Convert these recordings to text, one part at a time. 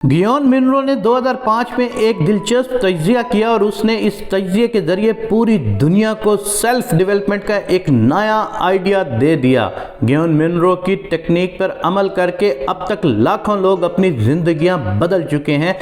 Gion Munro ने 2005 में एक दिलचस्प तज्जिया किया और उसने इस तज्जिए के जरिए पूरी दुनिया को सेल्फ डेवलपमेंट का एक नया आइडिया दे दिया। गियोन मिनरो की टेक्निक पर अमल करके अब तक लाखों लोग अपनी जिंदगियां बदल चुके हैं।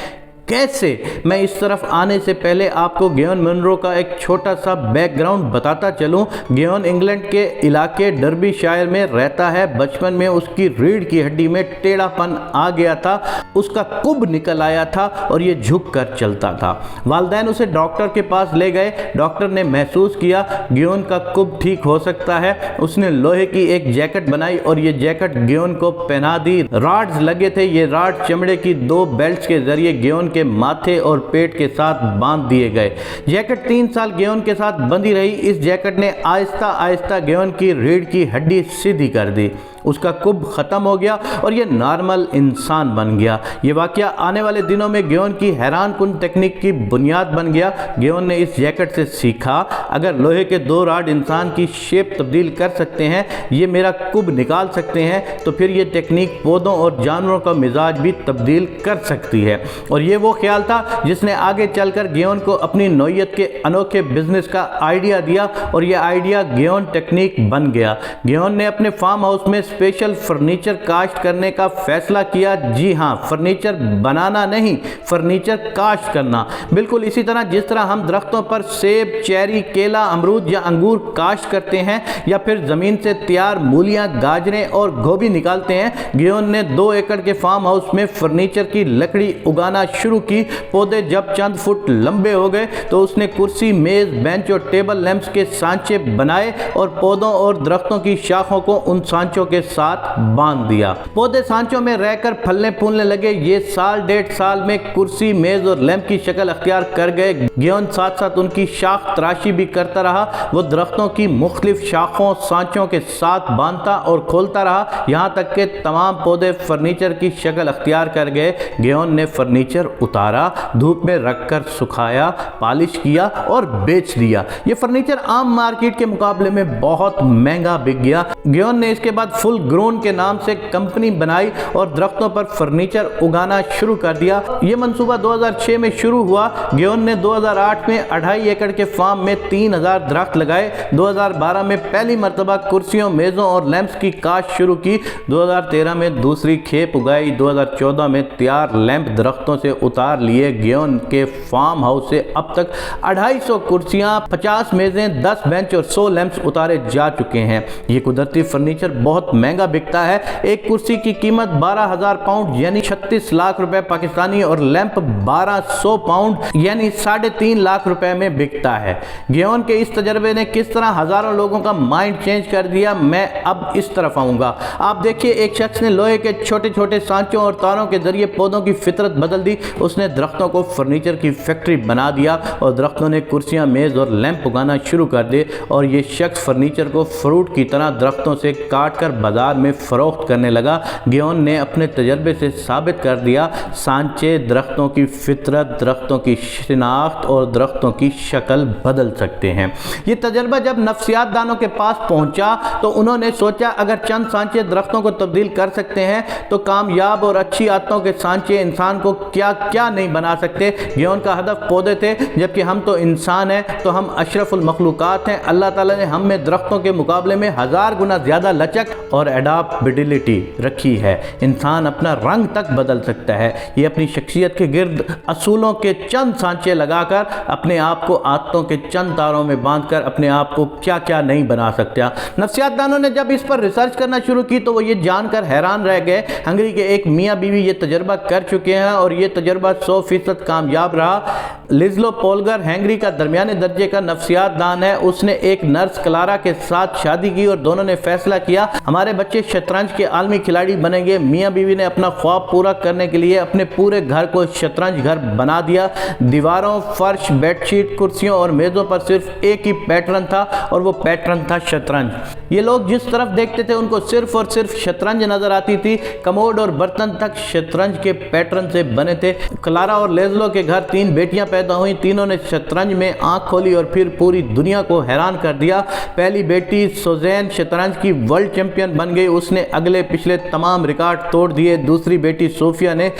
कैसे? मैं इस तरफ आने से पहले आपको गियोन मिनरो का एक छोटा सा बैकग्राउंड बताता चलूं। गियोन इंग्लैंड के इलाके डर्बीशायर में रहता है। बचपन में उसकी रीढ़ की हड्डी में टेढ़ापन आ गया था, उसका कुब निकल आया था और ये झुक कर चलता था। वालिदैन उसे डॉक्टर के पास ले गए। डॉक्टर ने महसूस किया गियोन का कुब ठीक हो सकता है। उसने लोहे की एक जैकेट बनाई और ये जैकेट गियोन को पहना दी। रॉड्स लगे थे, ये रॉड चमड़े की 2 बेल्ट्स के जरिए गियोन के माथे और पेट के साथ बांध दिए गए। जैकेट 3 साल गियोन के साथ बंधी रही। इस जैकेट ने आहिस्ता आहिस्ता गियोन की रीढ़ की हड्डी सीधी कर दी। उसका कुब खत्म हो गया और ये नॉर्मल इंसान बन गया। ये वाकया आने वाले दिनों में गियोन की हैरान कुन टेक्निक की बुनियाद बन गया। गियोन ने इस जैकेट से सीखा, अगर लोहे के 2 रॉड इंसान की शेप तब्दील कर सकते हैं, ये मेरा कुब निकाल सकते हैं, तो फिर ये टेक्निक पौधों और जानवरों का मिजाज भी तब्दील कर सकती है। और ये वो ख्याल था जिसने आगे चलकर गियोन को अपनी नौयत के अनोखे बिजनेस का आइडिया दिया और ये आइडिया गियोन टेक्निक बन गया। गियोन ने अपने फार्म हाउस में स्पेशल फर्नीचर कास्ट करने का फैसला किया। जी हाँ, फर्नीचर बनाना नहीं, फर्नीचर कास्ट करना। बिल्कुल इसी तरह जिस तरह हम दरख्तों पर सेब, चेरी, केला, अमरूद या अंगूर कास्ट करते हैं या फिर जमीन से तैयार मूलियां, गाजरें और गोभी निकालते हैं, गियोन ने 2 एकड़ के फार्म हाउस में फर्नीचर की लकड़ी उगाना शुरू की। पौधे जब चंद फुट लंबे हो गए तो उसने कुर्सी, मेज, बेंच और टेबल लैंप्स के सांचे बनाए और पौधों और दरख्तों की शाखों को उन सांचों के साथ बांध दिया। पौधे सांचों में रहकर फलने फूलने लगे। ये साल 1.5 साल में कुर्सी, मेज और लैंप की शक्ल अख्तियार कर गए। गियोन साथ साथ उनकी शाख तराशी भी करता रहा। वो दरख्तों की मुख्तलिफ शाखों, सांचों के साथ बांधता और खोलता रहा, यहाँ तक कि तमाम पौधे फर्नीचर की शक्ल अख्तियार कर गए। गियोन ने फर्नीचर उतारा, धूप में रखकर सुखाया, पॉलिश किया और बेच दिया। ये फर्नीचर आम मार्केट के मुकाबले में बहुत महंगा बिक गया। गियोन ने इसके बाद फुल ग्रोन के नाम से कंपनी बनाई और दरख्तों पर फर्नीचर उगाना शुरू कर दिया। ये मंसूबा 2006 में शुरू हुआ। गियोन ने 2008 में 2.5 एकड़ के फार्म में 3000 दरख्त लगाए। 2012 में पहली मरतबा कुर्सियों, मेजों और लैंप्स की काश्त शुरू की। 2013 में दूसरी खेप उगाई। 2014 में तैयार लैंप दरख्तों से उतार लिए। गियोन के फार्म हाउस से अब तक 250 कुर्सियां, 50 मेजें, 10 बेंच और 100 लैंप्स उतारे जा चुके हैं। ये कुदरती फर्नीचर बहुत महंगा बिकता है। एक कुर्सी की कीमत 12,000 पाउंड यानी 36 लाख रुपए पाकिस्तानी और लैंप 1200 पाउंड यानी 3.5 लाख रुपए में बिकता है। गियोन के इस तजर्बे ने किस तरह हजारों लोगों का माइंड चेंज कर दिया, मैं अब इस तरफ आऊंगा। आप देखिए, एक शख्स ने लोहे के छोटे छोटे सांचों और तारों के जरिए पौधों की फितरत बदल दी। उसने दरख्तों को फर्नीचर की फैक्ट्री बना दिया और दरख्तों ने कुर्सियां, मेज और लैंप उगाना शुरू कर दिए। और ये शख्स फर्नीचर को फ्रूट की तरह दरख्तों से काट कर बाजार में फरोख्त करने लगा। गियोन ने अपने तजर्बे से साबित कर दिया, सांचे दरख्तों की फितरत, दरख्तों की शिनाख्त और दरख्तों की शक्ल बदल सकते हैं। ये तजर्बा जब नफ्सियात दानों के पास पहुंचा तो उन्होंने सोचा, अगर चंद सांचे दरख्तों को तब्दील कर सकते हैं तो कामयाब और अच्छी आदतों के सांचे इंसान को क्या क्या नहीं बना सकते। गियोन का हदफ पौधे थे, जबकि हम तो इंसान हैं, तो हम अशरफुल मखलूकात हैं। अल्लाह ताला ने हम में दरख्तों के मुकाबले में 1000 गुना ज्यादा लचक और एडाप्टेबिलिटी रखी है। इंसान अपना रंग तक बदल सकता है। ये अपनी शख्सियत के गिर्द असूलों के चंद सांचे लगाकर अपने आप को आदतों के चंद तारों में बांधकर अपने आप को क्या क्या नहीं बना सकता। नफ्सियातदानों ने जब इस पर रिसर्च करना शुरू की तो वो ये जानकर हैरान रह गए। हंगरी के एक मियाँ बीवी ये तजर्बा कर चुके हैं और ये तजर्बा 100% कामयाब रहा। लिज्लो पोलगर हंगरी का दरमियाने दर्जे का नफ्सियात दान है। उसने एक नर्स क्लारा के साथ शादी की और दोनों ने फैसला किया, हमारे बच्चे शतरंज के आलमी खिलाड़ी बनेंगे। मियाँ बीवी ने अपना ख्वाब पूरा करने के लिए अपने पूरे घर को शतरंज घर बना दिया। दीवारों, फर्श, बेडशीट, कुर्सियों और मेज़ों पर सिर्फ एक ही पैटर्न था और वो पैटर्न था शतरंज। ये लोग जिस तरफ देखते थे उनको सिर्फ और सिर्फ शतरंज नजर आती थी। कमोड और बर्तन तक शतरंज के पैटर्न से बने थे। क्लारा और लेज़लो के घर 3 बेटियां पैदा हुई। तीनों ने शतरंज में आंख खोली और फिर पूरी दुनिया को हैरान कर दिया। पहली बेटी सुज़ैन शतरंज की वर्ल्ड चैंपियन बन गई। उसने अगले पिछले तमाम रिकॉर्ड तोड़ दिए। दूसरी बेटी सोफिया ने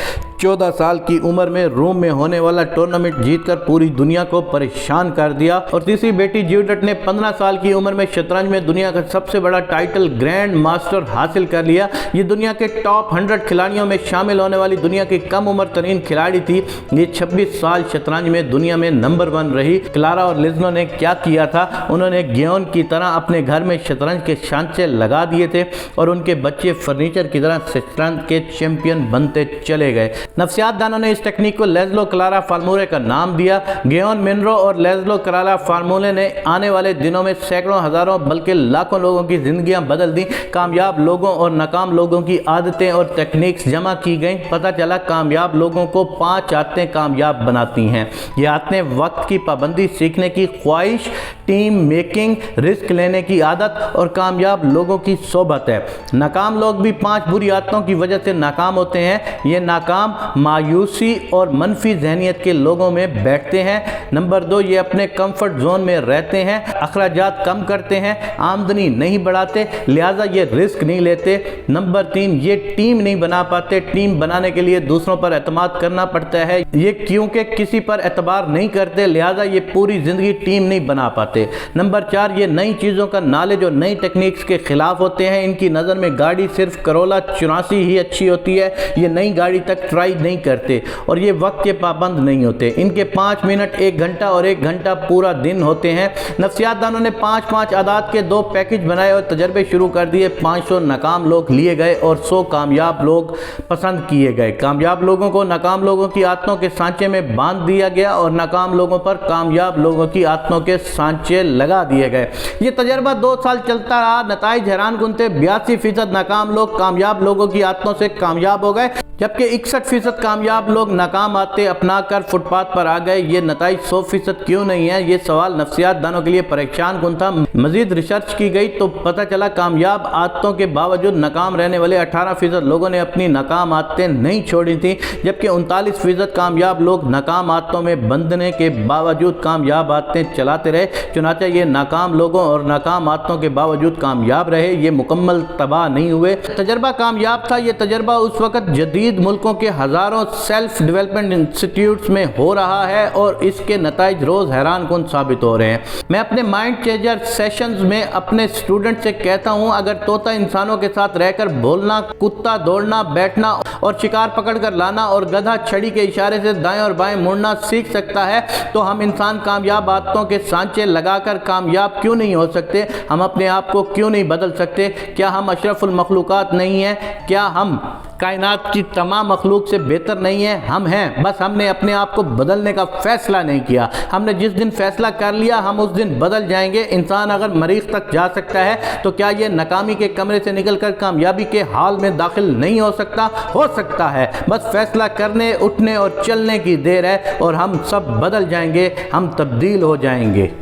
14 साल की उम्र में रोम में होने वाला टूर्नामेंट जीतकर पूरी दुनिया को परेशान कर दिया। और तीसरी बेटी ज्यूडिथ ने 15 साल की उम्र में शतरंज में दुनिया का सबसे बड़ा टाइटल ग्रैंड मास्टर हासिल कर लिया। ये दुनिया के टॉप 100 खिलाड़ियों में शामिल होने वाली दुनिया की कम उम्र तरीन खिलाड़ी थी। ये 26 साल शतरंज में दुनिया में नंबर 1 रही। क्लारा और लिज़नो ने क्या किया था, उन्होंने गेयोन की तरह अपने घर में शतरंज के सांचे लगा दिए थे और उनके बच्चे फर्नीचर की तरह शतरंज के चैंपियन बनते चले गए। नफ्सियात दानों ने इस टेक्निक को लेज़लो क्लारा फॉर्मूले का नाम दिया। गेयोन मिनरो और लेज़लो क्लारा फॉर्मूले ने आने वाले दिनों में सैकड़ों, हजारों बल्कि लाखों लोगों की जिंदगियां बदल दी। कामयाब लोगों और नाकाम लोगों की आदतें और टेक्निक्स जमा की गई। पता चला कामयाब लोगों को 5 आदतें कामयाब बनाती हैं। ये आदतें वक्त की पाबंदी, सीखने की ख्वाहिश, टीम मेकिंग, रिस्क लेने की आदत और कामयाब लोगों की सोबत है। नाकाम लोग भी 5 बुरी आदतों की वजह से नाकाम होते हैं। ये नाकाम मायूसी और मनफी जहनियत के लोगों में बैठते हैं। नंबर 2, ये अपने कंफर्ट जोन में रहते हैं, अखराजात कम करते हैं, आमदनी नहीं बढ़ाते, लिहाजा ये रिस्क नहीं लेते। नंबर 3, ये टीम नहीं बना पाते। टीम बनाने के लिए दूसरों पर एतमाद करना पड़ता है। ये क्योंकि किसी पर एतबार नहीं करते, लिहाजा ये पूरी जिंदगी टीम नहीं बना पाते। नंबर 4, ये नई चीज़ों का नॉलेज और नई टेक्निक्स के खिलाफ होते हैं। इनकी नज़र में गाड़ी सिर्फ करोला 84 ही अच्छी होती है। ये नई गाड़ी तक ट्राई नहीं करते और ये वक्त के पाबंद नहीं होते। इनके 5 मिनट 1 घंटा और 1 घंटा पूरा दिन होते हैं। नफ्सियात दानों ने 5-5 आदात के 2 पैकेज बनाए और तजर्बे शुरू कर दिए। 500 नाकाम लोग लिए गए और 100 कामयाब लोग पसंद किए गए। कामयाब लोगों को नाकाम लोगों की आदतों के सांचे में बांध दिया गया और नाकाम लोगों पर कामयाब लोगों की आदतों के सांचे लगा दिए गए। ये तजर्बा 2 साल चलता रहा। नताइज हैरानकुन थे। 82% नाकाम लोग कामयाब लोगों की आदतों से कामयाब हो गए, जबकि 61% कामयाब लोग नाकाम आते अपना कर फुटपाथ पर आ गए। ये नताइज 100% क्यों नहीं है, ये सवाल नफ्सियात दानों के लिए परेशान कुन था। मजीद रिसर्च की गई तो पता चला कामयाब आदतों के बावजूद नाकाम रहने वाले 18% लोगों ने अपनी नाकाम आदतें नहीं छोड़ी थी, जबकि 39% कामयाब लोग नाकाम आदतों में बंधने के बावजूद कामयाब आदतें चलाते रहे। चुनांचे ये नाकाम लोगों और नाकाम आदतों के बावजूद कामयाब रहे, ये मुकम्मल तबाह नहीं हुए। तजर्बा कामयाब था। ये तजर्बा उस वक्त जदीद मुल्कों के हजारों सेल्फ डेवलपमेंट इंस्टीट्यूट्स में हो रहा है और इसके नताइज रोज हैरान कुन साबित हो रहे हैं। मैं अपने माइंड चेंजर सेशंस में अपने स्टूडेंट से कहता हूं, अगर तोता इंसानों के साथ रहकर बोलना, कुत्ता दौड़ना, बैठना और शिकार पकड़कर लाना और गधा छड़ी के इशारे से दाएं और बाएं मुड़ना सीख सकता है, तो हम इंसान कामयाब आदतों के सांचे लगाकर कामयाब क्यों नहीं हो सकते? हम अपने आप को क्यों नहीं बदल सकते? क्या हम अशरफुल मखलूकात नहीं हैं? क्या हम कायनात की तमाम मखलूक से बेहतर नहीं है? हम हैं, बस हमने अपने आप को बदलने का फैसला नहीं किया। हमने जिस दिन फैसला कर लिया हम उस दिन बदल जाएंगे। इंसान अगर मरीख तक जा सकता है तो क्या ये नाकामी के कमरे से निकलकर कामयाबी के हाल में दाखिल नहीं हो सकता? हो सकता है। बस फैसला करने, उठने और चलने की देर है और हम सब बदल जाएंगे, हम तब्दील हो जाएंगे।